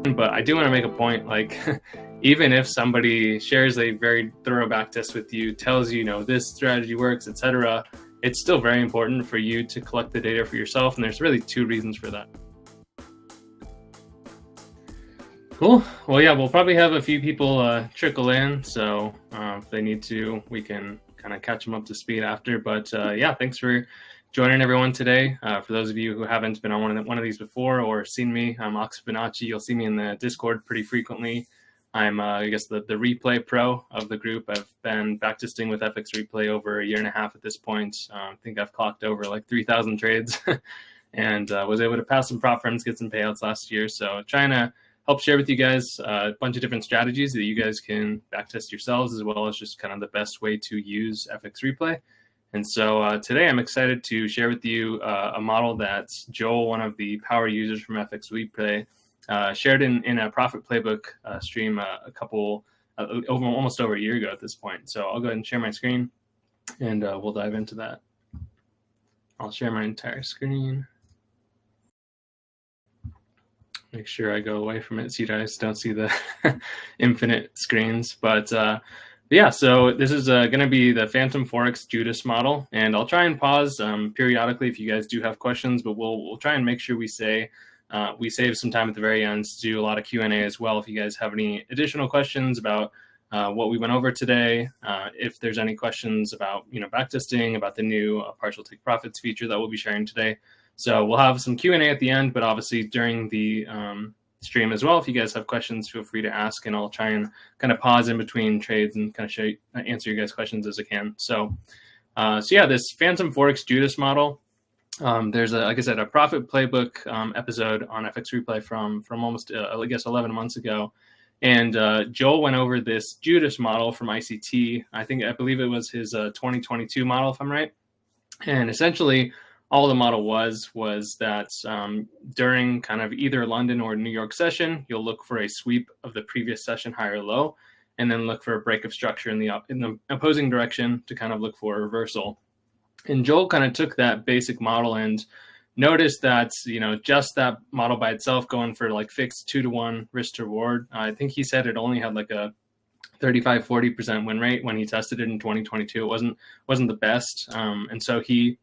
But I do want to make a point, like, even if somebody shares a very thorough backtest with you, tells you, this strategy works, etc., it's still very important for you to collect the data for yourself. And there's really two reasons for that. Cool. Well, yeah, we'll probably have a few people trickle in. So if they need to, we can kind of catch them up to speed after. But yeah, thanks for joining everyone today. For those of you who haven't been on one of these before or seen me, I'm Ox Bonacci. You'll see me in the Discord pretty frequently. I'm, I guess, the replay pro of the group. I've been backtesting with FX Replay over a year and a half at this point. I think I've clocked over like 3,000 trades and was able to pass some prop firms, get some payouts last year. So trying to help share with you guys a bunch of different strategies that you guys can backtest yourselves, as well as just kind of the best way to use FX Replay. And so today I'm excited to share with you a model that Joel, one of the power users from FX Replay, shared in a profit playbook stream almost over a year ago at this point. So I'll go ahead and share my screen and we'll dive into that. I'll share my entire screen. Make sure I go away from it so you guys don't see the infinite screens. But yeah, so this is going to be the Phantom Forex Judas model. And I'll try and pause periodically if you guys do have questions, but we'll try and make sure we save some time at the very end to do a lot of Q&A as well. If you guys have any additional questions about what we went over today, if there's any questions about backtesting, about the new partial take profits feature that we'll be sharing today. So we'll have some Q&A at the end, but obviously during the stream as well, if you guys have questions, feel free to ask, and I'll try and kind of pause in between trades and kind of answer your guys' questions as I can. So yeah, this Phantom Forex Judas model, there's like I said, a profit playbook episode on FX Replay from almost I guess 11 months ago, and Joel went over this Judas model from ICT. I believe it was his 2022 model, if I'm right. And essentially, all the model was that during kind of either London or New York session, you'll look for a sweep of the previous session high or low, and then look for a break of structure in the opposing direction to kind of look for a reversal. And Joel kind of took that basic model and noticed that just that model by itself going for like fixed 2-to-1 risk to reward. I think he said it only had like a 35-40% win rate when he tested it in 2022. It wasn't the best, and so he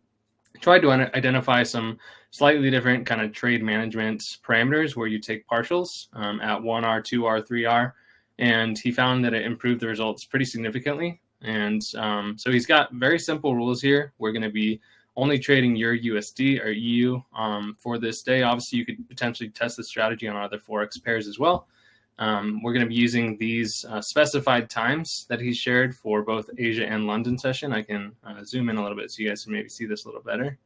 tried to identify some slightly different kind of trade management parameters where you take partials at 1R, 2R, 3R, and he found that it improved the results pretty significantly. And so he's got very simple rules here. We're going to be only trading your USD or EU for this day. Obviously, you could potentially test the strategy on other Forex pairs as well. We're going to be using these specified times that he shared for both Asia and London session. I can zoom in a little bit so you guys can maybe see this a little better.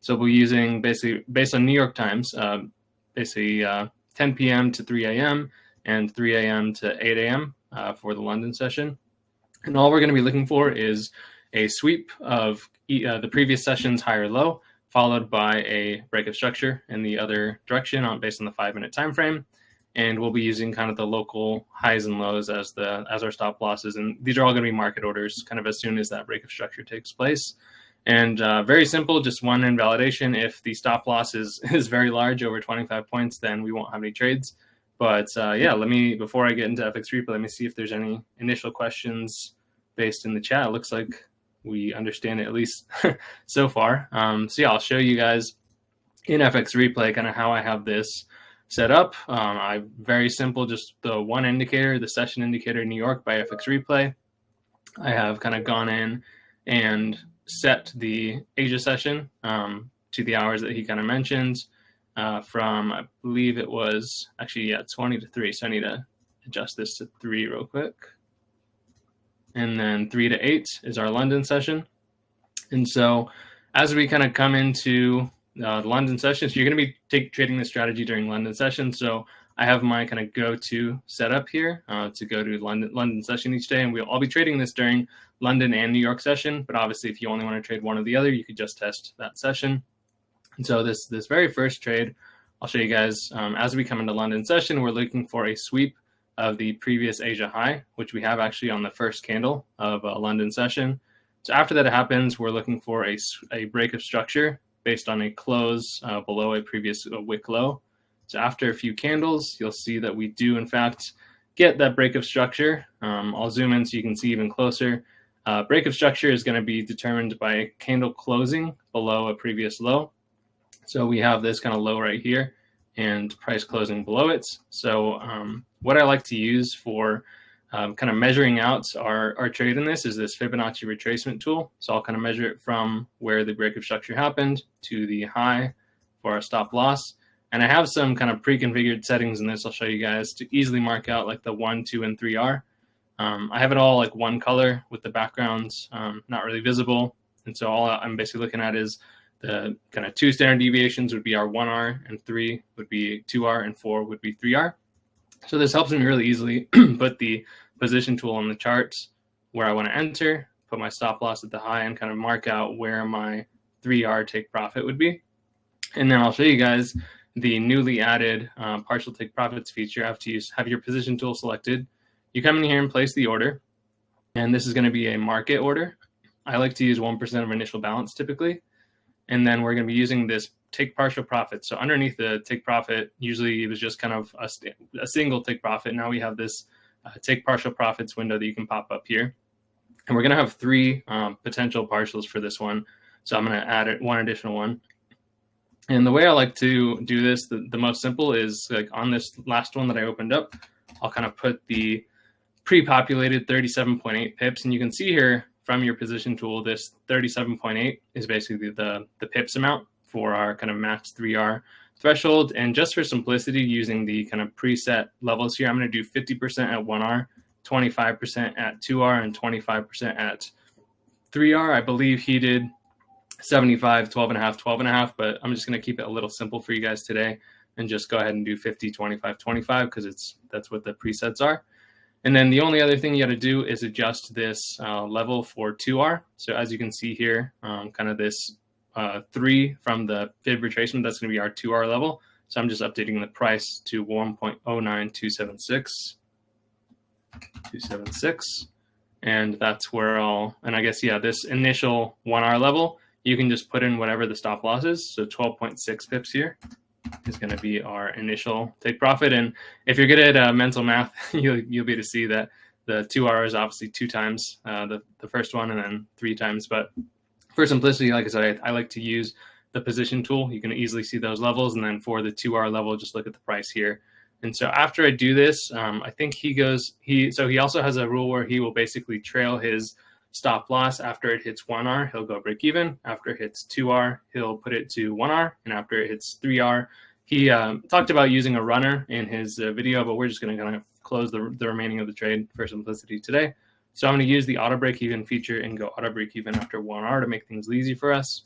So we're using basically based on New York times, basically 10 p.m. to 3 a.m. and 3 a.m. to 8 a.m. For the London session. And all we're going to be looking for is a sweep of the previous session's high or low, followed by a break of structure in the other direction based on the 5-minute time frame. And we'll be using kind of the local highs and lows as our stop losses. And these are all going to be market orders kind of as soon as that break of structure takes place. And very simple, just one invalidation. If the stop loss is very large, over 25 points, then we won't have any trades. But yeah, before I get into FX Replay, let me see if there's any initial questions based in the chat. It looks like we understand it at least so far. So yeah, I'll show you guys in FX Replay kind of how I have this set up. Very simple, just the one indicator, the session indicator in New York by FX Replay. I have kind of gone in and set the Asia session to the hours that he kind of mentioned from, I believe it was actually, 20 to 3. So I need to adjust this to 3 real quick. And then 3 to 8 is our London session. And so as we kind of come into the London session, so you're going to be trading this strategy during London session. So I have my kind of go-to setup here to go to London session each day. And I'll be trading this during London and New York session. But obviously, if you only want to trade one or the other, you could just test that session. And so this very first trade, I'll show you guys as we come into London session, we're looking for a sweep of the previous Asia high, which we have actually on the first candle of a London session. So after that happens, we're looking for a break of structure based on a close below a previous wick low. So after a few candles, you'll see that we do in fact get that break of structure. I'll zoom in so you can see even closer. Break of structure is going to be determined by a candle closing below a previous low. So we have this kind of low right here and price closing below it. So what I like to use for kind of measuring out our trade in this is this Fibonacci retracement tool. So I'll kind of measure it from where the break of structure happened to the high for our stop loss. And I have some kind of pre-configured settings in this I'll show you guys to easily mark out like the 1, 2, and 3R. I have it all like one color with the backgrounds not really visible. And so all I'm basically looking at is the kind of 2 standard deviations would be our 1R, and 3 would be 2R, and 4 would be 3R. So this helps me really easily put the position tool on the charts where I want to enter, put my stop loss at the high, and kind of mark out where my 3R take profit would be. And then I'll show you guys the newly added partial take profits feature. After you have your position tool selected, you come in here and place the order. And this is going to be a market order. I like to use 1% of initial balance typically. And then we're going to be using this take partial profit. So underneath the take profit, usually it was just kind of a single take profit. Now we have this take partial profits window that you can pop up here. And we're going to have 3 potential partials for this one. So I'm going to add one additional one. And the way I like to do this, the most simple is like on this last one that I opened up, I'll kind of put the pre-populated 37.8 pips. And you can see here from your position tool, this 37.8 is basically the pips amount for our kind of max 3R threshold. And just for simplicity, using the kind of preset levels here, I'm going to do 50% at 1R, 25% at 2R, and 25% at 3R. I believe he did 75, 12.5, 12.5, but I'm just going to keep it a little simple for you guys today and just go ahead and do 50, 25, 25 because that's what the presets are. And then the only other thing you got to do is adjust this level for 2R. So as you can see here, kind of this 3 from the fib retracement, that's going to be our 2R level. So I'm just updating the price to 1.09276. And that's where and I guess, yeah, this initial 1R level, you can just put in whatever the stop loss is. So 12.6 pips here is going to be our initial take profit. And if you're good at mental math, you'll be able to see that the 2R is obviously 2 times the first one and then 3 times. But for simplicity, like I said, I like to use the position tool. You can easily see those levels. And then for the 2R level, just look at the price here. And so after I do this, I think he also has a rule where he will basically trail his stop loss. After it hits 1R, he'll go break even. After it hits 2R, he'll put it to 1R. And after it hits 3R, he talked about using a runner in his video, but we're just going to kind of close the remaining of the trade for simplicity today. So I'm going to use the auto break even feature and go auto break even after 1R to make things easy for us.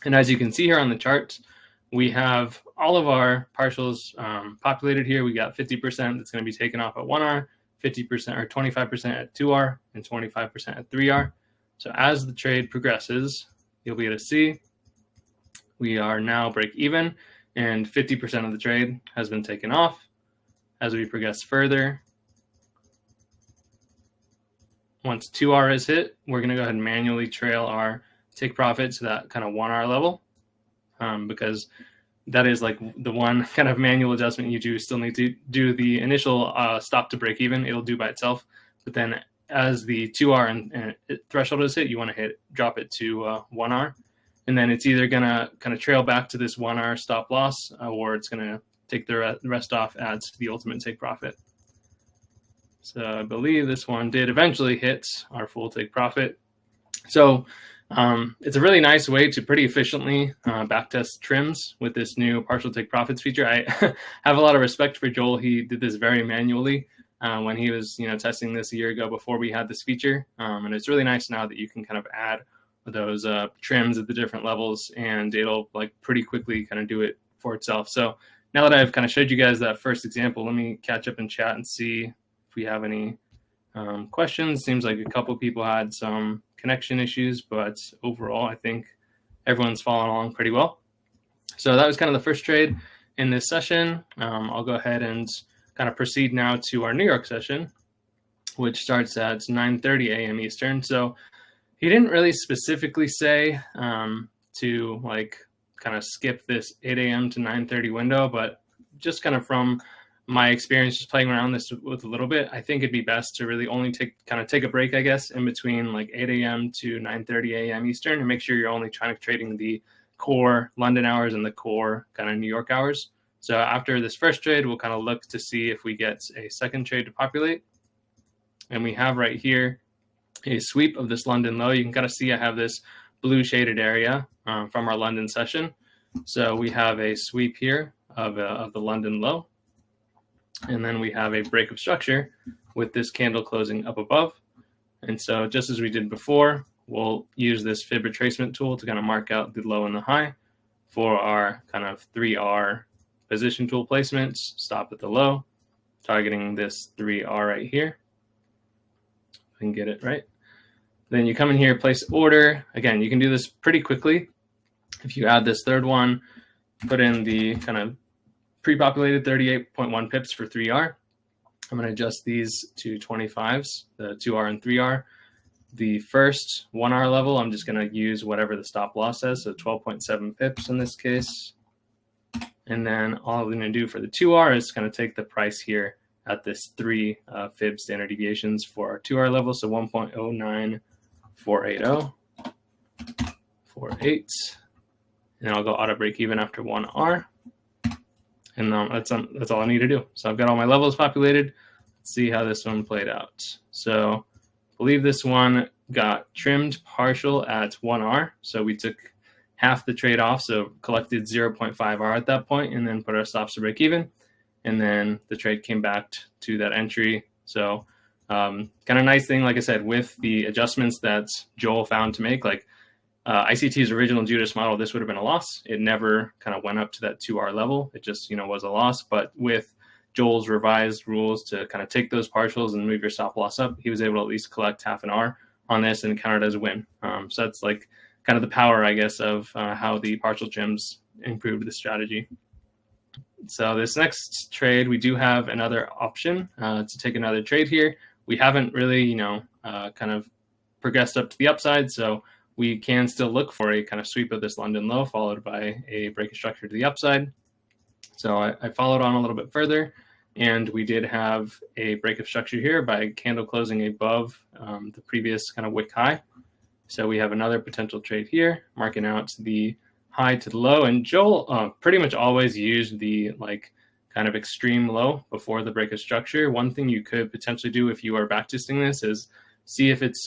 And as you can see here on the chart, we have all of our partials populated here. We got 50% that's going to be taken off at 1R, 50% or 25% at 2R, and 25% at 3R. So as the trade progresses, you'll be able to see we are now break even and 50% of the trade has been taken off. As we progress further, once 2R is hit, we're going to go ahead and manually trail our take profit to that kind of 1R level because that is like the one kind of manual adjustment you do. Still need to do the initial stop to break even. It'll do by itself. But then as the 2R and threshold is hit, you want to drop it to 1R. And then it's either going to kind of trail back to this 1R stop loss or it's going to take the rest off, adds to the ultimate take profit. So I believe this one did eventually hit our full take profit. So it's a really nice way to pretty efficiently backtest trims with this new partial take profits feature. I have a lot of respect for Joel. He did this very manually when he was testing this a year ago before we had this feature. And it's really nice now that you can kind of add those trims at the different levels and it'll like pretty quickly kind of do it for itself. So now that I've kind of showed you guys that first example, let me catch up in chat and see if we have any questions. Seems like a couple people had some connection issues, but overall, I think everyone's following along pretty well. So that was kind of the first trade in this session. I'll go ahead and kind of proceed now to our New York session, which starts at 9:30 a.m. Eastern. So he didn't really specifically say to like kind of skip this 8 a.m. to 9:30 window, but just kind of from my experience just playing around this with a little bit, I think it'd be best to really only take a break, I guess, in between like 8 a.m. to 9:30 a.m. Eastern, and make sure you're only trading the core London hours and the core kind of New York hours. So after this first trade, we'll kind of look to see if we get a second trade to populate. And we have right here a sweep of this London low. You can kind of see I have this blue shaded area from our London session. So we have a sweep here of the London low. And then we have a break of structure with this candle closing up above. And so just as we did before, we'll use this fib retracement tool to kind of mark out the low and the high for our kind of 3R position tool placements. Stop at the low, targeting this 3R right here. If I can get it right. Then you come in here, place order. Again, you can do this pretty quickly. If you add this third one, put in the kind of pre-populated 38.1 pips for 3R. I'm going to adjust these to 25s, the 2R and 3R. The first 1R level, I'm just going to use whatever the stop loss says, so 12.7 pips in this case. And then all I'm going to do for the 2R is kind of take the price here at this 3 fib standard deviations for our 2R level, so 1.09480, 48. And I'll go auto break even after 1R. And that's all I need to do. So I've got all my levels populated. Let's see how this one played out. So I believe this one got trimmed partial at 1R. So we took half the trade off, so collected 0.5R at that point, and then put our stops to break even. And then the trade came back to that entry. So kind of nice thing, like I said, with the adjustments that Joel found to make, like ICT's original Judas model, this would have been a loss. It never kind of went up to that 2R level. It just, was a loss. But with Joel's revised rules to kind of take those partials and move your stop loss up, he was able to at least collect half an R on this and count it as a win. So that's like kind of the power, I guess, of how the partial trims improved the strategy. So this next trade, we do have another option to take another trade here. We haven't really, kind of progressed up to the upside. So we can still look for a kind of sweep of this London low followed by a break of structure to the upside. So I followed on a little bit further, and we did have a break of structure here by candle closing above the previous kind of wick high. So we have another potential trade here, marking out the high to the low. And Joel pretty much always used the kind of extreme low before the break of structure. One thing you could potentially do if you are backtesting this is see if it's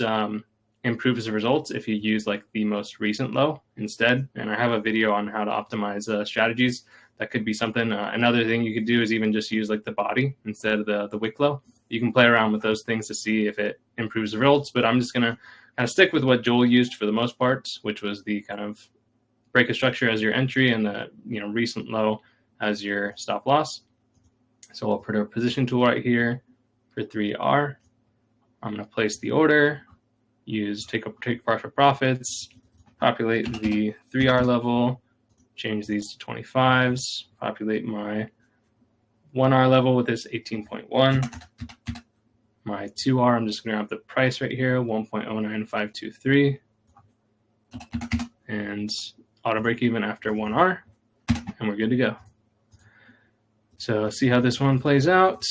improves the results if you use like the most recent low instead. And I have a video on how to optimize strategies. That could be something. Another thing you could do is even just use like the body instead of the wick low. You can play around with those things to see if it improves the results, but I'm just going to kind of stick with what Joel used for the most part, which was the kind of break of structure as your entry and the recent low as your stop loss. So we'll put our position tool right here for 3R. I'm going to place the order, use take partial profits, populate the 3R level, change these to 25s, populate my 1R level with this 18.1. My 2R, I'm just going to have the price right here, 1.09523. And auto break even after 1R, and we're good to go. So see how this one plays out.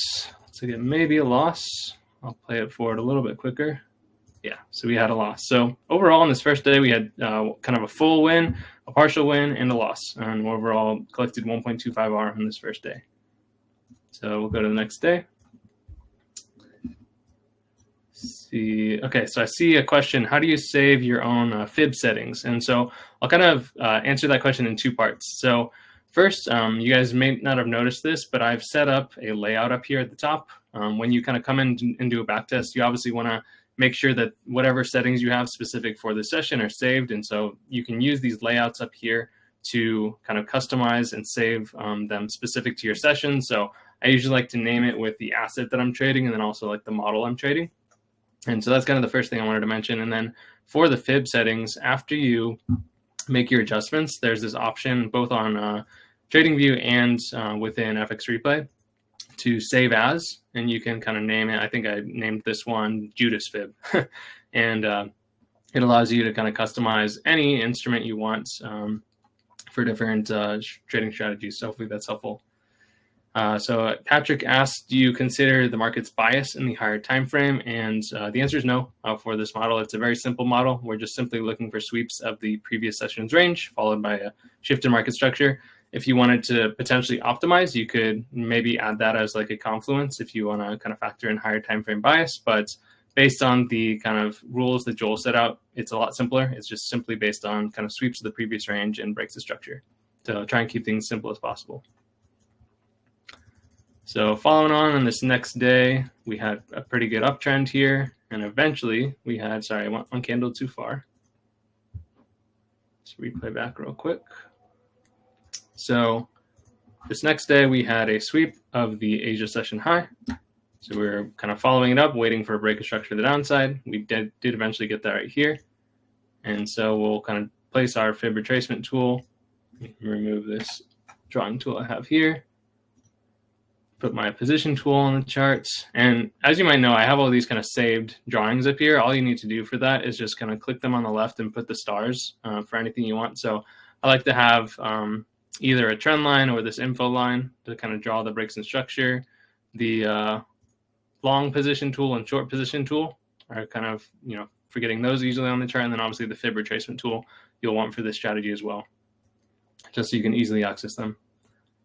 Looks like it may be a loss. I'll play it forward a little bit quicker. Yeah, so we had a loss. So overall on this first day, we had kind of a full win, a partial win, and a loss. And overall collected 1.25R on this first day. So we'll go to the next day. See, okay, so I see a question, how do you save your own fib settings? And so I'll kind of answer that question in two parts. So first, you guys may not have noticed this, but I've set up a layout up here at the top. When you kind of come in and do a backtest, you obviously want to make sure that whatever settings you have specific for the session are saved. And so you can use these layouts up here to kind of customize and save them specific to your session. So I usually like to name it with the asset that I'm trading and then also like the model I'm trading. And so that's kind of the first thing I wanted to mention. And then for the fib settings, after you make your adjustments, there's this option both on TradingView and within FX Replay to save as, and you can kind of name it. I think I named this one Judas fib. And it allows you to kind of customize any instrument you want for different trading strategies. So hopefully that's helpful. So Patrick asked, do you consider the market's bias in the higher time frame? And the answer is no for this model. It's a very simple model. We're just simply looking for sweeps of the previous session's range, followed by a shift in market structure. If you wanted to potentially optimize, you could maybe add that as like a confluence if you want to kind of factor in higher time frame bias. But based on the kind of rules that Joel set out, it's a lot simpler. It's just simply based on kind of sweeps of the previous range and breaks the structure. So try and keep things simple as possible. So following on this next day, we had a pretty good uptrend here. And eventually we had, sorry, I went one candle too far. Let's replay back real quick. So this next day we had a sweep of the Asia session high. So we were kind of following it up, waiting for a break of structure to the downside. We did eventually get that right here. And so we'll kind of place our fib retracement tool. Remove this drawing tool I have here. Put my position tool on the charts. And as you might know, I have all these kind of saved drawings up here. All you need to do for that is just kind of click them on the left and put the stars for anything you want. So I like to have either a trend line or this info line to kind of draw the breaks in structure. The long position tool and short position tool are kind of, for getting those easily on the chart. And then obviously the fib retracement tool you'll want for this strategy as well, just so you can easily access them.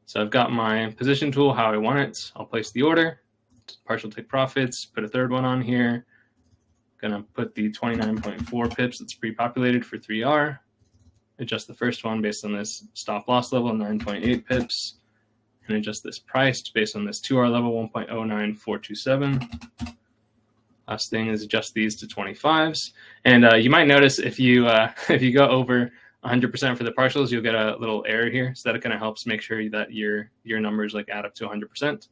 So I've got my position tool, how I want it. I'll place the order, partial take profits, put a third one on here. Gonna put the 29.4 pips that's pre-populated for 3R. Adjust the first one based on this stop loss level, 9.8 pips. And adjust this price based on this 2R level, 1.09427. Last thing is adjust these to 25s. And you might notice if you go over 100% for the partials, you'll get a little error here. So that kind of helps make sure that your numbers like add up to 100%.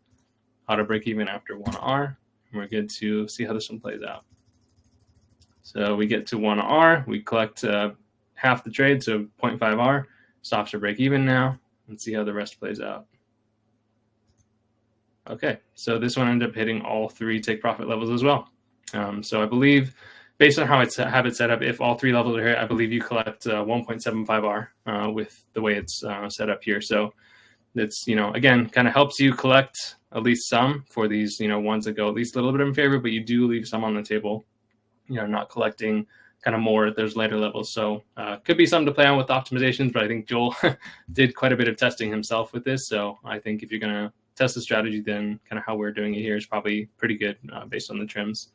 Auto break even after 1R. And we're good to see how this one plays out. So we get to 1R, we collect half the trade, so 0.5R. Stops are break even now. Let's see how the rest plays out. Okay, so this one ended up hitting all three take profit levels as well. So I believe, based on how have it set up, if all three levels are here, I believe you collect 1.75R with the way it's set up here. So it's, again, kind of helps you collect at least some for these, ones that go at least a little bit in favor, but you do leave some on the table, not collecting kind of more at those later levels. So could be something to play on with optimizations, but I think Joel did quite a bit of testing himself with this. So I think if you're going to test the strategy, then kind of how we're doing it here is probably pretty good based on the trims.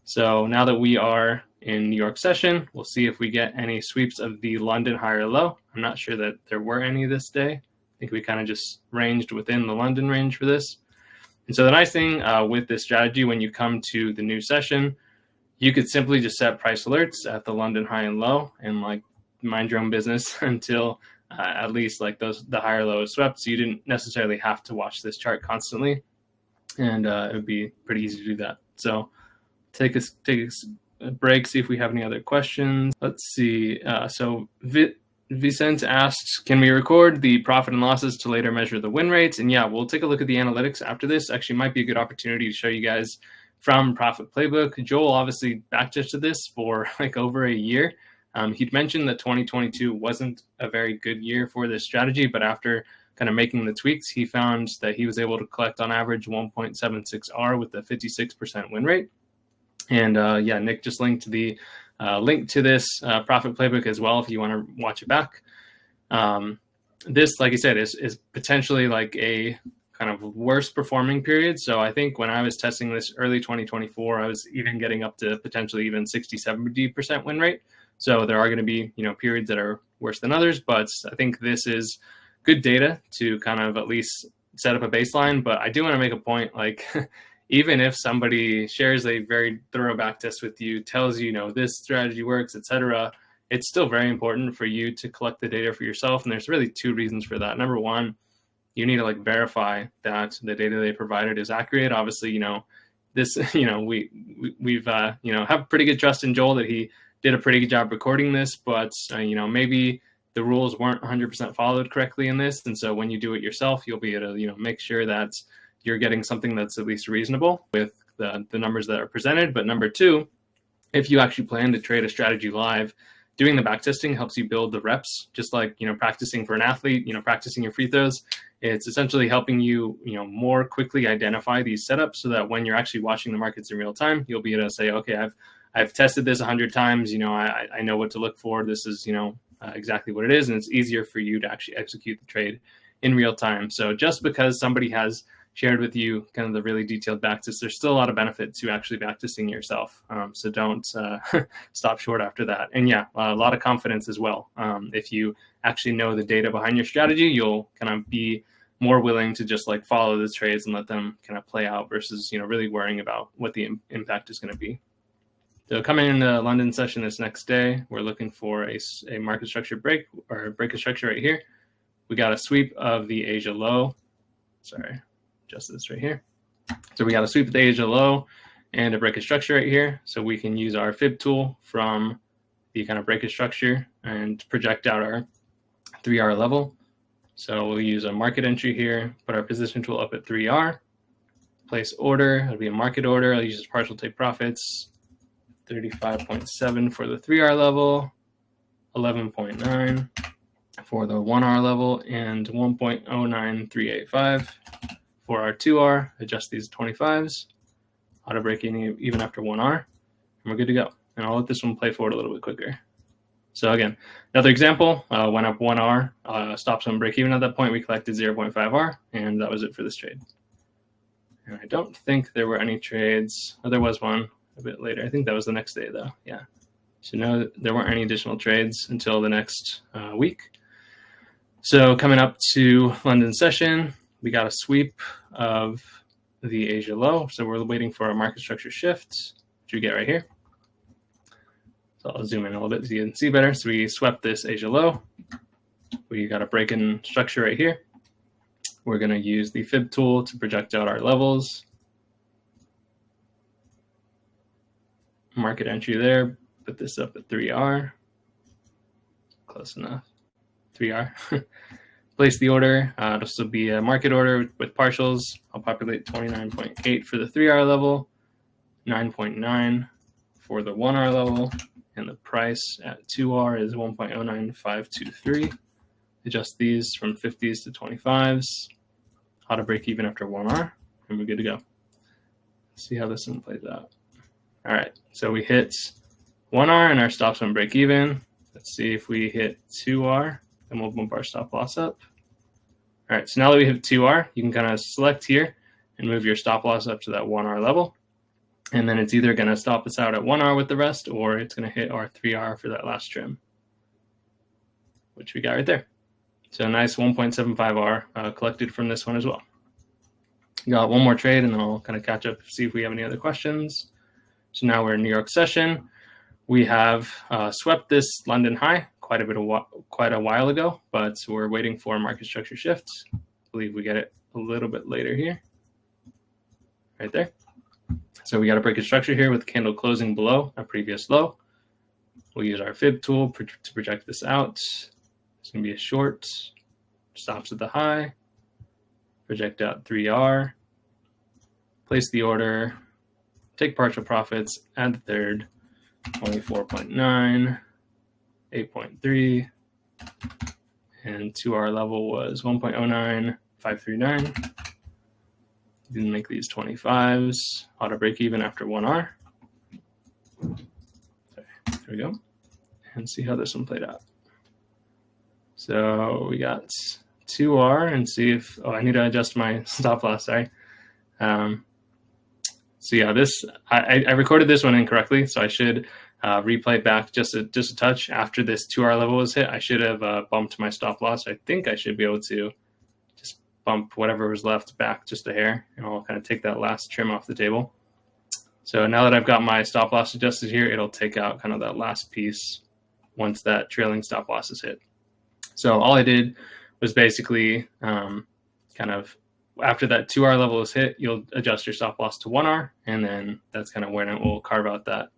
So now that we are in New York session, we'll see if we get any sweeps of the London high or low. I'm not sure that there were any this day. I think we kind of just ranged within the London range for this. And so the nice thing with this strategy, when you come to the new session, you could simply just set price alerts at the London high and low and like mind your own business until at least like the higher low is swept. So you didn't necessarily have to watch this chart constantly, and it would be pretty easy to do that. So take a break, see if we have any other questions. Let's see. So Vicent asked, can we record the profit and losses to later measure the win rates? And yeah, we'll take a look at the analytics after this. Actually, might be a good opportunity to show you guys from Profit Playbook. Joel obviously backtested this for like over a year. He'd mentioned that 2022 wasn't a very good year for this strategy, but after kind of making the tweaks, he found that he was able to collect on average 1.76R with a 56% win rate. And yeah, Nick just linked the link to this Profit Playbook as well if you want to watch it back. This, like I said, is potentially like a kind of worst performing period. So I think when I was testing this early 2024, I was even getting up to potentially even 60-70% win rate. So there are going to be, periods that are worse than others, but I think this is good data to kind of at least set up a baseline. But I do want to make a point, like even if somebody shares a very thorough backtest with you, tells you, this strategy works, etc., it's still very important for you to collect the data for yourself. And there's really two reasons for that. Number one, you need to verify that the data they provided is accurate. Obviously, this, we've have pretty good trust in Joel that he did a pretty good job recording this, but maybe the rules weren't 100% followed correctly in this. And so when you do it yourself, you'll be able to, make sure that you're getting something that's at least reasonable with the numbers that are presented. But number two, if you actually plan to trade a strategy live, doing the backtesting helps you build the reps, just like, practicing for an athlete, practicing your free throws. It's essentially helping you, more quickly identify these setups so that when you're actually watching the markets in real time, you'll be able to say, okay, I've tested this 100 times. I know what to look for. This is, exactly what it is. And it's easier for you to actually execute the trade in real time. So just because somebody has shared with you kind of the really detailed backtest, there's still a lot of benefit to actually backtesting yourself. So don't stop short after that. And yeah, a lot of confidence as well. If you actually know the data behind your strategy, you'll kind of be more willing to just like follow the trades and let them kind of play out versus, really worrying about what the impact is going to be. So coming into London session this next day, we're looking for a market structure break or break of structure right here. We got a sweep of the Asia low. Sorry, adjust this right here. So we got a sweep of the Asia low and a break of structure right here. So we can use our fib tool from the kind of break of structure and project out our 3R level. So we'll use a market entry here, put our position tool up at 3R, place order. It'll be a market order. I'll use partial take profits, 35.7 for the 3R level, 11.9 for the 1R level, and 1.09385 for our 2R. Adjust these 25s, auto break even after 1R, and we're good to go. And I'll let this one play forward a little bit quicker. So again, another example, went up 1R, stops on break even at that point. We collected 0.5R, and that was it for this trade. And I don't think there were any trades. Oh, there was one a bit later. I think that was the next day though. Yeah. So no, there weren't any additional trades until the next week. So coming up to London session, we got a sweep of the Asia low. So we're waiting for a market structure shift, which we get right here. So I'll zoom in a little bit so you can see better. So we swept this Asia low. We got a break in structure right here. We're going to use the fib tool to project out our levels. Market entry there. Put this up at 3R. Close enough. 3R. Place the order. This will be a market order with partials. I'll populate 29.8 for the 3R level, 9.9 for the 1R level, and the price at 2R is 1.09523. Adjust these from 50s to 25s. Auto break even after 1R, and we're good to go. Let's see how this one plays out. All right, so we hit 1R and our stops on break even. Let's see if we hit 2R, and we'll bump our stop loss up. All right, so now that we hit 2R, you can kind of select here and move your stop loss up to that 1R level. And then it's either going to stop us out at 1R with the rest, or it's going to hit our 3R for that last trim, which we got right there. So a nice 1.75R collected from this one as well. Got one more trade, and then I'll kind of catch up, see if we have any other questions. So now we're in New York session. We have swept this London high quite a while ago, but we're waiting for a market structure shift. I believe we get it a little bit later here, right there. So we got a break of structure here with the candle closing below our previous low. We'll use our fib tool to project this out. It's going to be a short, stops at the high, project out 3R, place the order, take partial profits, add the third, 24.9, 8.3, and 2R level was 1.09539. Didn't make these 25s. Auto break even after 1R. Okay, there we go. And see how this one played out. So we got 2R and see if, I need to adjust my stop loss, sorry. So yeah, I recorded this one incorrectly, so I should replay back just a touch. After this 2R level was hit, I should have bumped my stop loss. I think I should be able to just bump whatever was left back just a hair, and I'll kind of take that last trim off the table. So now that I've got my stop loss adjusted here, it'll take out kind of that last piece once that trailing stop loss is hit. So all I did was basically kind of after that 2R level is hit, you'll adjust your stop loss to 1R, and then that's kind of when it will carve out that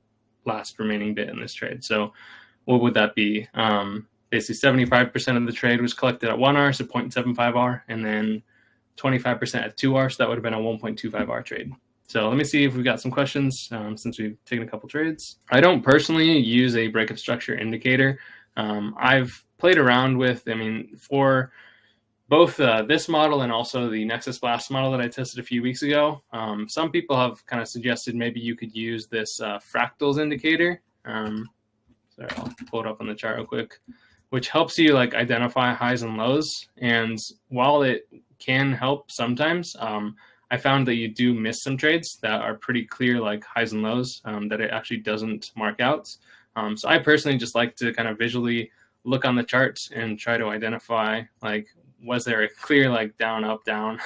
last remaining bit in this trade. So what would that be? Basically 75% of the trade was collected at 1R, so 0.75R, and then 25% at 2R, so that would have been a 1.25R trade. So let me see if we've got some questions since we've taken a couple trades. I don't personally use a breakup structure indicator. I've played around with, for both this model and also the Nexus Blast model that I tested a few weeks ago. Some people have kind of suggested maybe you could use this fractals indicator. Sorry, I'll pull it up on the chart real quick, which helps you like identify highs and lows. And while it can help sometimes, I found that you do miss some trades that are pretty clear, like highs and lows, that it actually doesn't mark out. So I personally just like to kind of visually look on the chart and try to identify, like, was there a clear like down, up, down,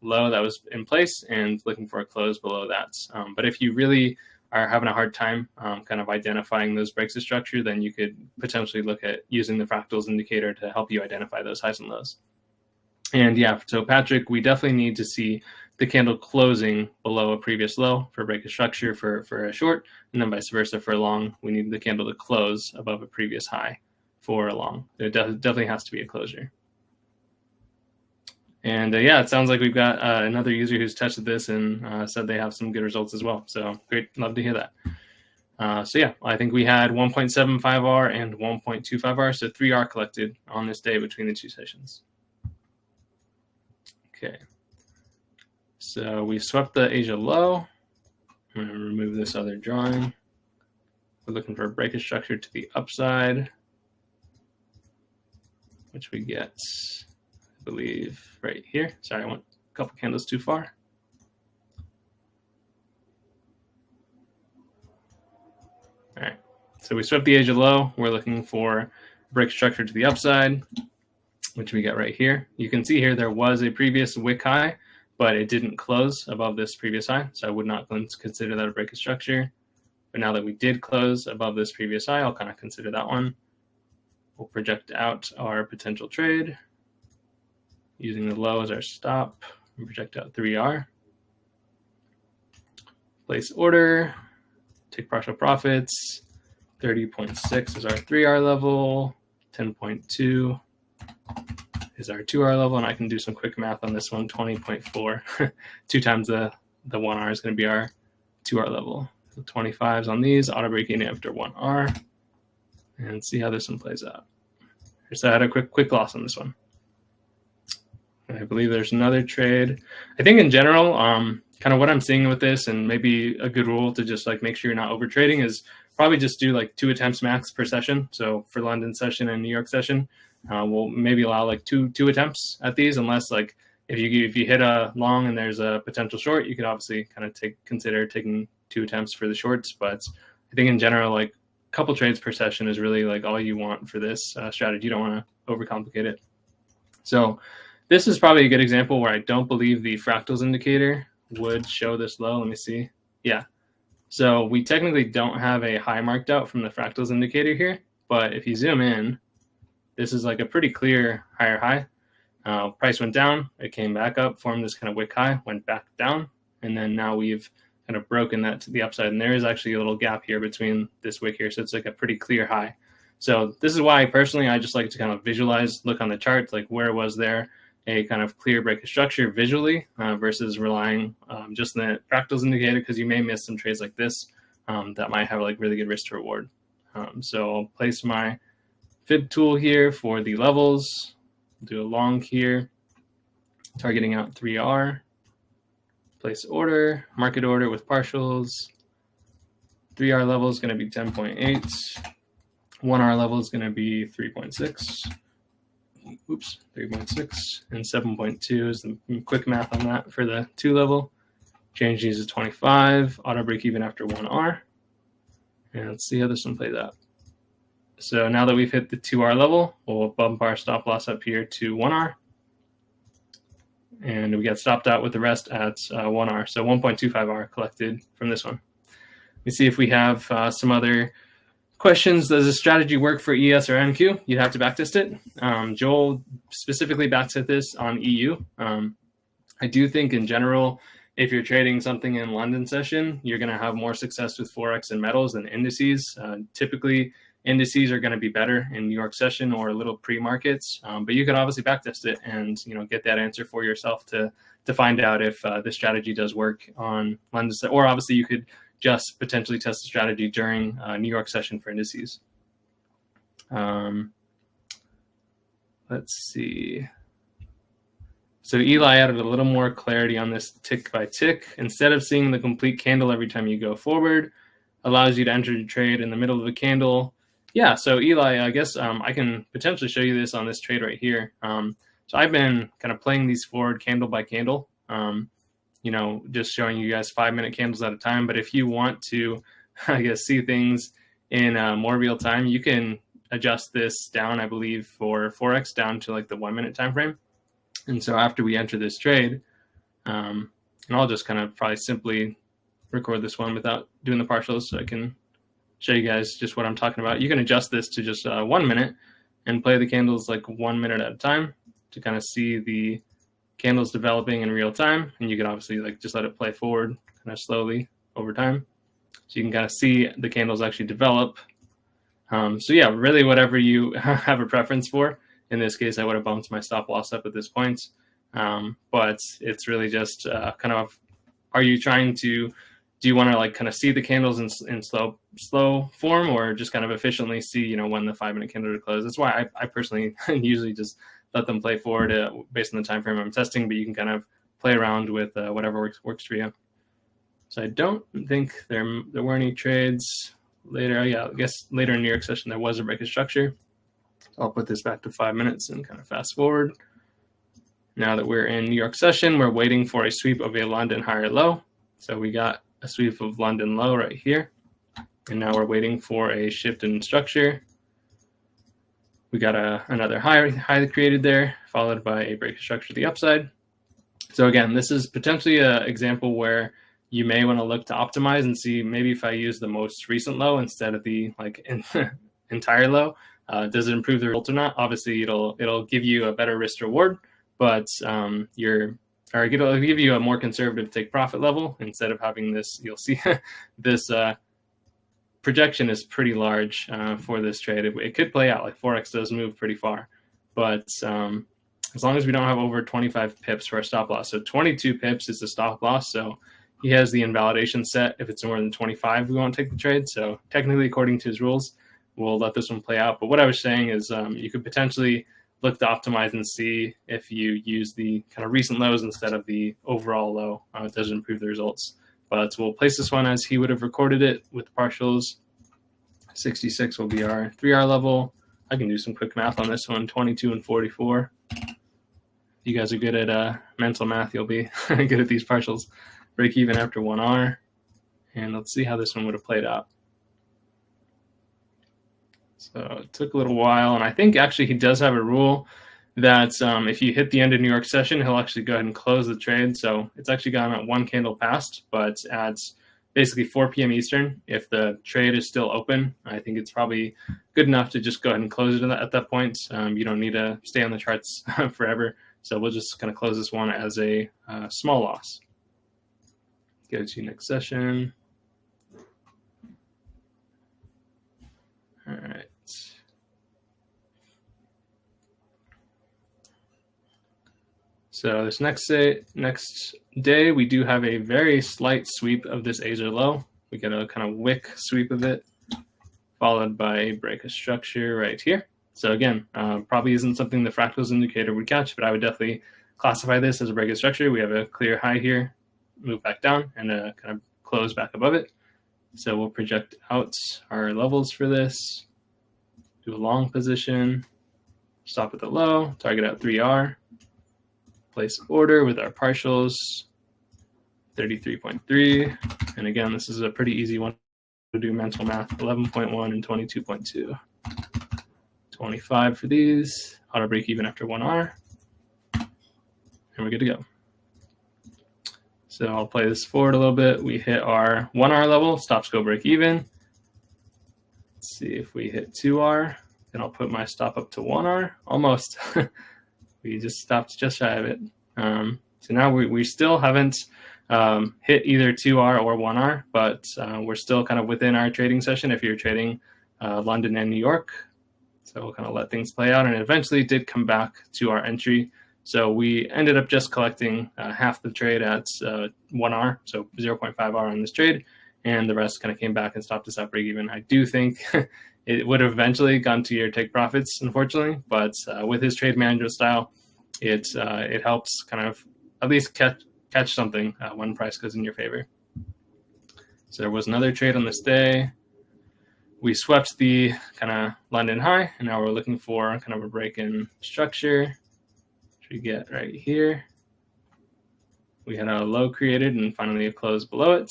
low that was in place, and looking for a close below that. But if you really are having a hard time kind of identifying those breaks of structure, then you could potentially look at using the fractals indicator to help you identify those highs and lows. And yeah, so Patrick, we definitely need to see the candle closing below a previous low for break of structure for a short, and then vice versa for a long. We need the candle to close above a previous high for a long. It definitely has to be a closure. And yeah, it sounds like we've got another user who's tested this and said they have some good results as well. So great, love to hear that. So yeah, I think we had 1.75R and 1.25R, so 3R collected on this day between the two sessions. Okay, so we swept the Asia low. I'm going to remove this other drawing. We're looking for a break of structure to the upside, which we get, I believe, right here. Sorry, I went a couple candles too far. All right, so we swept the Asia low. We're looking for break structure to the upside, which we get right here. You can see here there was a previous wick high, but it didn't close above this previous high, so I would not consider that a break of structure. But now that we did close above this previous high, I'll kind of consider that one. We'll project out our potential trade using the low as our stop and project out 3R. Place order, take partial profits. 30.6 is our 3R level, 10.2 is our 2R level, and I can do some quick math on this one. 20.4, 2 times the 1R is going to be our 2R level. So 25s on these, auto breaking after 1R, and see how this one plays out. So I had a quick loss on this one. I believe there's another trade. I think in general, kind of what I'm seeing with this, and maybe a good rule to just like make sure you're not over trading, is probably just do like 2 attempts max per session. So for London session and New York session, we'll maybe allow like two attempts at these, unless like if you hit a long and there's a potential short, you could obviously kind of consider taking 2 attempts for the shorts. But I think in general, like a couple trades per session is really like all you want for this strategy. You don't want to overcomplicate it. So this is probably a good example where I don't believe the fractals indicator would show this low. Let me see. Yeah. So we technically don't have a high marked out from the fractals indicator here, but if you zoom in, this is like a pretty clear higher high. Price went down, it came back up, formed this kind of wick high, went back down, and then now we've kind of broken that to the upside. And there is actually a little gap here between this wick here, so it's like a pretty clear high. So this is why personally I just like to kind of visualize, look on the chart, like where was there a kind of clear break of structure visually versus relying just on the fractals indicator, because you may miss some trades like this that might have like really good risk to reward. So I'll place my fib tool here for the levels, do a long here, targeting out 3R, place order, market order with partials. 3R level is going to be 10.8, 1R level is going to be 3.6. Oops, 3.6, and 7.2 is the quick math on that for the 2 level. Change these to 25, auto break even after 1R. And let's see how this one plays out. So now that we've hit the 2R level, we'll bump our stop loss up here to 1R. And we get stopped out with the rest at 1R. So 1.25R collected from this one. Let me see if we have some other questions. Does this strategy work for ES or NQ? You'd have to backtest it. Joel specifically backtested this on EU. I do think in general, if you're trading something in London session, you're going to have more success with Forex and metals than indices. Typically, indices are going to be better in New York session or a little pre-markets, but you can obviously backtest it and get that answer for yourself to find out if this strategy does work on London, or obviously you could just potentially test the strategy during New York session for indices. Let's see. So Eli added a little more clarity on this tick by tick. Instead of seeing the complete candle every time you go forward, allows you to enter the trade in the middle of the candle. Yeah, so Eli, I guess I can potentially show you this on this trade right here. So I've been kind of playing these forward candle by candle, just showing you guys 5-minute candles at a time. But if you want to, I guess, see things in more real time, you can adjust this down, I believe, for Forex down to like the 1-minute time frame. And so after we enter this trade, and I'll just kind of probably simply record this one without doing the partials so I can show you guys just what I'm talking about. You can adjust this to just 1 minute and play the candles like 1 minute at a time to kind of see the candles developing in real time. And you can obviously like just let it play forward kind of slowly over time. So you can kind of see the candles actually develop. So yeah, really whatever you have a preference for. In this case, I would have bumped my stop loss up at this point. But it's really just kind of, are you trying to, do you want to like kind of see the candles in slow form, or just kind of efficiently see, when the 5-minute candle to close? That's why I personally usually just let them play forward based on the time frame I'm testing, but you can kind of play around with whatever works for you. So I don't think there were any trades later. Oh yeah, I guess later in New York session there was a break of structure. I'll put this back to 5 minutes and kind of fast forward. Now that we're in New York session, we're waiting for a sweep of a London higher low. So we got a sweep of London low right here. And now we're waiting for a shift in structure. We got another high created there, followed by a break of structure to the upside. So again, this is potentially an example where you may want to look to optimize and see maybe if I use the most recent low instead of the entire low. Does it improve the result or not? Obviously, it'll give you a better risk reward, but it'll give you a more conservative take profit level instead of having this. You'll see this projection is pretty large for this trade. It could play out, like Forex does move pretty far, but as long as we don't have over 25 pips for our stop loss. So 22 pips is the stop loss. So he has the invalidation set. If it's more than 25, we won't take the trade. So technically, according to his rules, we'll let this one play out. But what I was saying is you could potentially look to optimize and see if you use the kind of recent lows instead of the overall low. It does improve the results. But we'll place this one as he would have recorded it with partials. 66 will be our 3R level. I can do some quick math on this one, 22 and 44. If you guys are good at mental math, you'll be good at these partials. Break even after 1R. And let's see how this one would have played out. So it took a little while, and I think actually he does have a rule that if you hit the end of New York session, he'll actually go ahead and close the trade. So it's actually gone at 1 candle past, but at basically 4 p.m. Eastern, if the trade is still open, I think it's probably good enough to just go ahead and close it at that point. You don't need to stay on the charts forever. So we'll just kind of close this one as a small loss. Go to next session. All right. So this next day, we do have a very slight sweep of this Azer low. We get a kind of wick sweep of it, followed by a break of structure right here. So again, probably isn't something the fractals indicator would catch, but I would definitely classify this as a break of structure. We have a clear high here, move back down, and kind of close back above it. So we'll project out our levels for this, do a long position, stop at the low, target out 3R, place order with our partials, 33.3. And again, this is a pretty easy one to do mental math, 11.1 and 22.2. 25 for these, auto break even after 1R, and we're good to go. So I'll play this forward a little bit. We hit our 1R level, stops go break even. Let's see if we hit 2R, then I'll put my stop up to 1R, almost. We just stopped just shy of it. So now we still haven't hit either 2R or 1R, but we're still kind of within our trading session. If you're trading London and New York. So we'll kind of let things play out, and it eventually did come back to our entry. So we ended up just collecting half the trade at 1R, so 0.5R on this trade, and the rest kind of came back and stopped us at break even. I do think it would have eventually gone to your take profits, unfortunately, but with his trade management style, it helps kind of at least catch something when price goes in your favor. So there was another trade on this day. We swept the kind of London high, and now we're looking for kind of a break in structure, which we get right here. We had a low created and finally a close below it.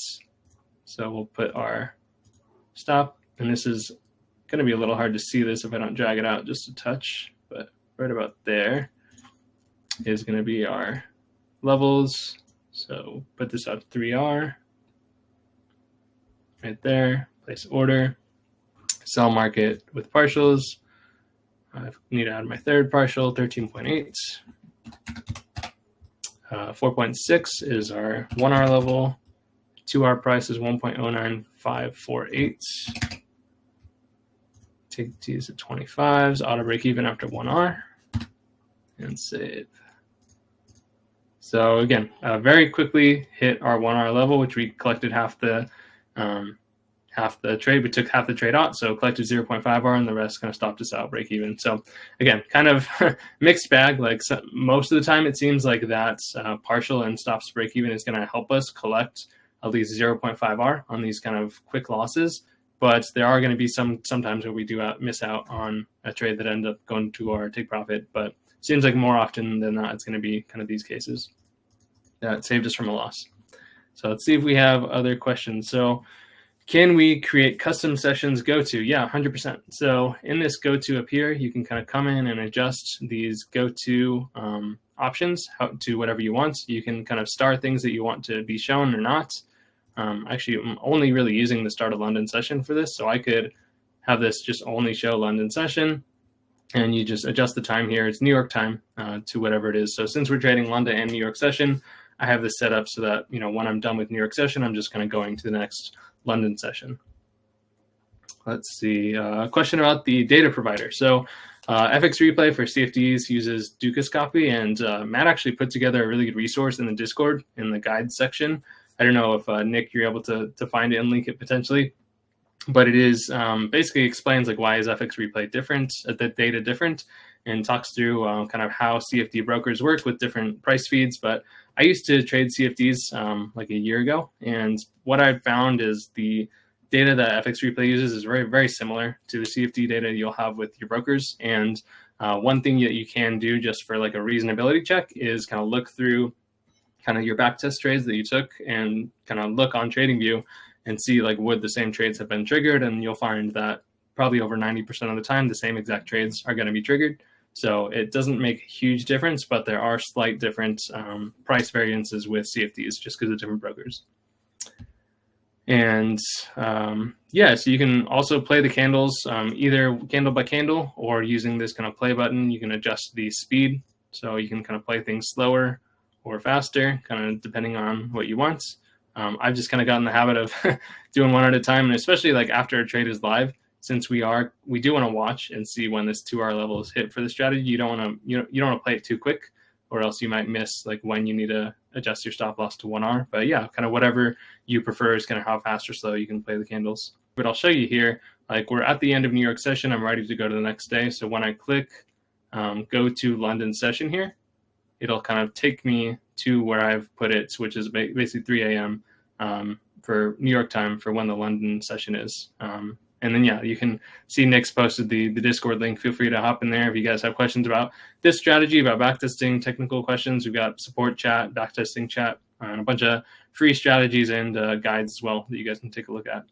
So we'll put our stop, and this is going to be a little hard to see this if I don't drag it out just a touch, but right about there is going to be our levels. So put this at 3R right there, place order, sell market with partials. I need to add my third partial, 13.8. 4.6 is our 1R level. 2R price is 1.09548. Take these at 25s, auto break even after 1R, and save. So again, very quickly hit our 1R level, which we collected half the trade. We took half the trade out, so collected 0.5R, and the rest kind of stopped us out break even. So again, kind of mixed bag. Like most of the time, it seems like that partial and stops break even is going to help us collect at least 0.5R on these kind of quick losses. But there are going to be sometimes where we do miss out on a trade that end up going to our take profit. But it seems like more often than not, it's going to be kind of these cases that saved us from a loss. So let's see if we have other questions. So can we create custom sessions go-to? Yeah, 100%. So in this go-to up here, you can kind of come in and adjust these go-to options to whatever you want. You can kind of star things that you want to be shown or not. Actually, I'm only really using the start of London session for this. So I could have this just only show London session, and you just adjust the time here. It's New York time to whatever it is. So since we're trading London and New York session, I have this set up so that, when I'm done with New York session, I'm just kind of going to the next London session. Let's see, a question about the data provider. So FX Replay for CFDs uses Dukascopy, and Matt actually put together a really good resource in the Discord in the guides section. I don't know if Nick, you're able to find it and link it potentially, but it is basically explains like why is FX Replay different, the data different, and talks through kind of how CFD brokers work with different price feeds. But I used to trade CFDs like a year ago, and what I've found is the data that FX Replay uses is very, very similar to the CFD data you'll have with your brokers. And one thing that you can do just for like a reasonability check is kind of look through kind of your backtest trades that you took and kind of look on TradingView and see like would the same trades have been triggered, and you'll find that probably over 90% of the time the same exact trades are going to be triggered. So it doesn't make a huge difference, but there are slight different price variances with CFDs just because of different brokers. And yeah, so you can also play the candles either candle by candle, or using this kind of play button, you can adjust the speed. So you can kind of play things slower or faster, kind of depending on what you want. I've just kind of gotten the habit of doing one at a time, and especially like after a trade is live, since we do want to watch and see when this 2R level is hit for the strategy. You don't want to play it too quick, or else you might miss like when you need to adjust your stop loss to 1R. But yeah, kind of whatever you prefer is kind of how fast or slow you can play the candles. But I'll show you here, like we're at the end of New York session. I'm ready to go to the next day. So when I click go to London session here, it'll kind of take me to where I've put it, which is basically 3 a.m. For New York time for when the London session is. And then, yeah, you can see Nick's posted the Discord link. Feel free to hop in there if you guys have questions about this strategy, about backtesting, technical questions. We've got support chat, backtesting chat, and a bunch of free strategies and guides as well that you guys can take a look at.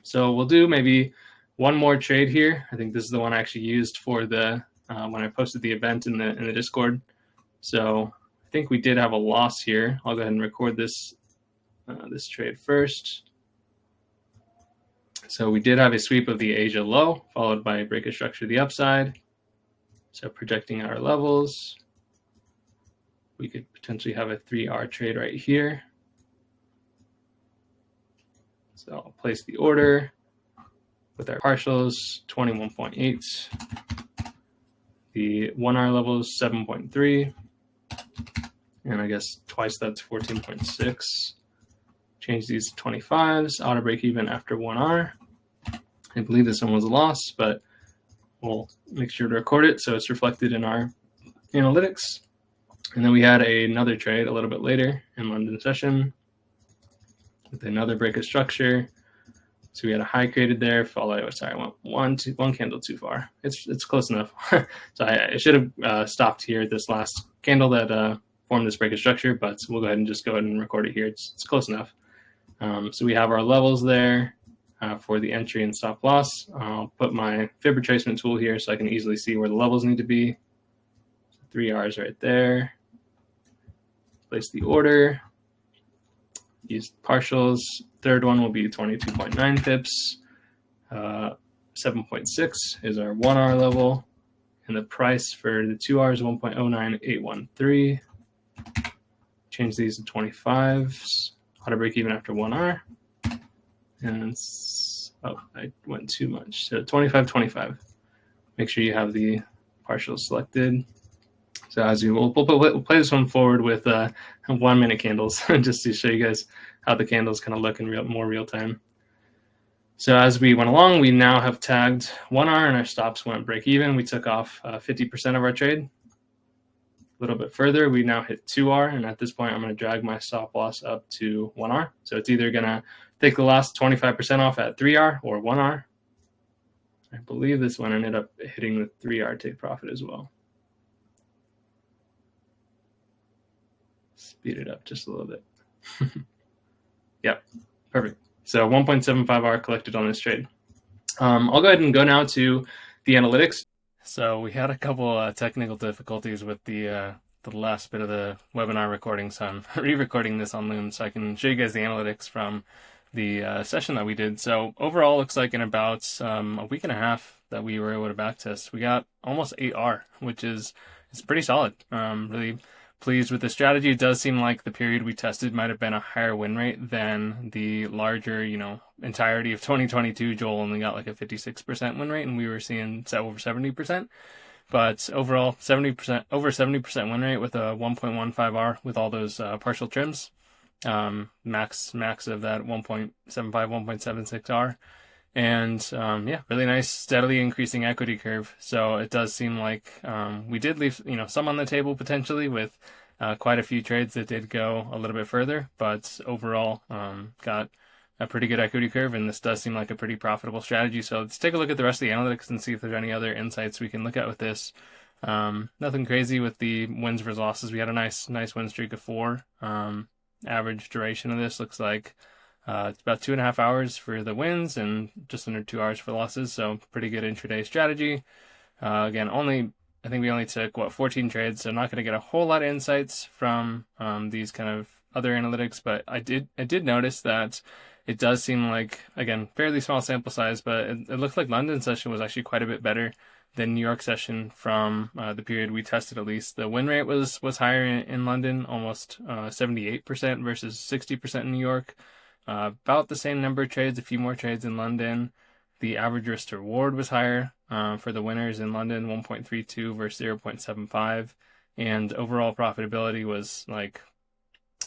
So we'll do maybe one more trade here. I think this is the one I actually used for the when I posted the event in the Discord. So I think we did have a loss here. I'll go ahead and record this this trade first. So we did have a sweep of the Asia low, followed by a break of structure to the upside. So projecting our levels, we could potentially have a 3R trade right here. So I'll place the order, with our partials, 21.8. The 1 hour level is 7.3. And I guess twice that's 14.6. Change these to 25s, auto break even after 1 hour. I believe this one was a loss, but we'll make sure to record it so it's reflected in our analytics. And then we had another trade a little bit later in London session with another break of structure. So we had a high created there, followed, sorry, I went one candle too far. It's close enough. So I should have stopped here at this last candle that formed this break of structure, but we'll go ahead and record it here. It's close enough. So we have our levels there for the entry and stop loss. I'll put my fib retracement tool here so I can easily see where the levels need to be. 3 hours right there. Place the order. Use partials. Third one will be 22.9 pips. 7.6 is our 1 hour level. And the price for the 2 hours, 1.09813. Change these to 25s. Auto break even after 1 hour. And I went too much. So 25.25. Make sure you have the partials selected. So as we'll play this one forward with 1 minute candles just to show you guys how the candles kind of look in more real time. So as we went along, we now have tagged 1 hour and our stops went break even. We took off 50% of our trade. A little bit further, we now hit 2 hour, and at this point, I'm going to drag my stop loss up to 1 hour. So it's either going to take the last 25% off at 3 hour or 1 hour. I believe this one ended up hitting the 3 hour take profit as well. Speed it up just a little bit. Yep, perfect. So 1.75 hour collected on this trade. I'll go ahead and go now to the analytics. So we had a couple technical difficulties with the last bit of the webinar recording, so I'm re-recording this on Loom so I can show you guys the analytics from the session that we did. So overall, looks like in about a week and a half that we were able to backtest, we got almost 8R, which is pretty solid. Really pleased with the strategy. It does seem like the period we tested might have been a higher win rate than the larger, entirety of 2022. Joel only got like a 56% win rate, and we were seeing over 70%. But overall, over 70% win rate with a 1.15R with all those partial trims. Max of that 1.75, 1.76R. And really nice, steadily increasing equity curve. So it does seem like we did leave some on the table potentially with quite a few trades that did go a little bit further, but overall got a pretty good equity curve, and this does seem like a pretty profitable strategy. So let's take a look at the rest of the analytics and see if there's any other insights we can look at with this. Nothing crazy with the wins versus losses. We had a nice win streak of 4. Average duration of this looks like it's about 2.5 hours for the wins and just under 2 hours for losses. So pretty good intraday strategy. Again, I think we only took 14 trades, so I'm not going to get a whole lot of insights from these kind of other analytics, but I did notice that it does seem like, again, fairly small sample size, but it looked like London session was actually quite a bit better than New York session from the period we tested. At least the win rate was higher in London, almost 78% versus 60% in New York. About the same number of trades, a few more trades in London. The average risk to reward was higher for the winners in London, 1.32 versus 0.75. And overall profitability was like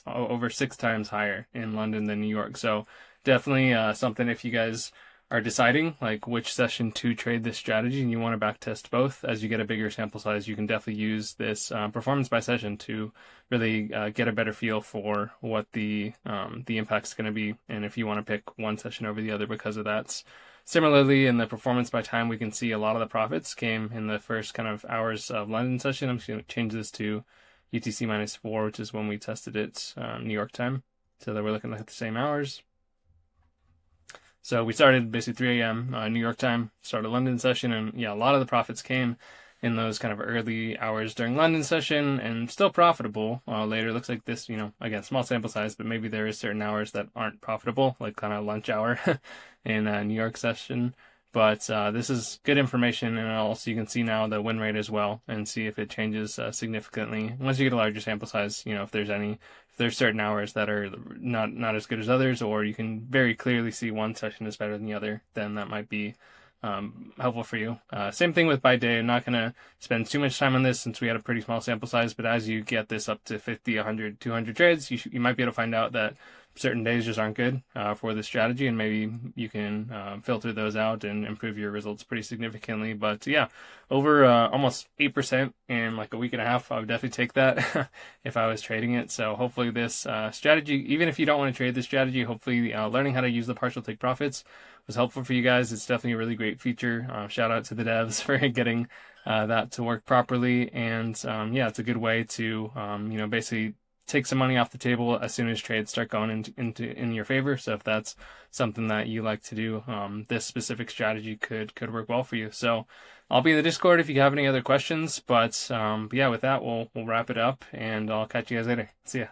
over 6 times higher in London than New York. So definitely something if you guys are deciding like which session to trade this strategy and you want to backtest both, as you get a bigger sample size, you can definitely use this performance by session to really get a better feel for what the impact's going to be, and if you want to pick one session over the other because of that. Similarly, in the performance by time, we can see a lot of the profits came in the first kind of hours of London session. I'm just going to change this to UTC -4, which is when we tested it New York time, so that we're looking at the same hours. So we started basically 3 a.m. New York time, started London session, and yeah, a lot of the profits came in those kind of early hours during London session, and still profitable later. Looks like this, again, small sample size, but maybe there is certain hours that aren't profitable, like kind of lunch hour in New York session. But this is good information, and also you can see now the win rate as well, and see if it changes significantly once you get a larger sample size. If there's certain hours that are not as good as others, or you can very clearly see one session is better than the other, then that might be helpful for you. Same thing with by day. I'm not going to spend too much time on this since we had a pretty small sample size, but as you get this up to 50, 100, 200 trades, you might be able to find out that certain days just aren't good for this strategy, and maybe you can filter those out and improve your results pretty significantly. But yeah, over almost 8% in like a week and a half, I would definitely take that if I was trading it. So hopefully this strategy, even if you don't want to trade this strategy, hopefully learning how to use the partial take profits was helpful for you guys. It's definitely a really great feature. Shout out to the devs for getting that to work properly. And yeah, it's a good way to basically take some money off the table as soon as trades start going in your favor. So if that's something that you like to do, this specific strategy could work well for you. So I'll be in the Discord if you have any other questions. But yeah, with that, we'll wrap it up, and I'll catch you guys later. See ya.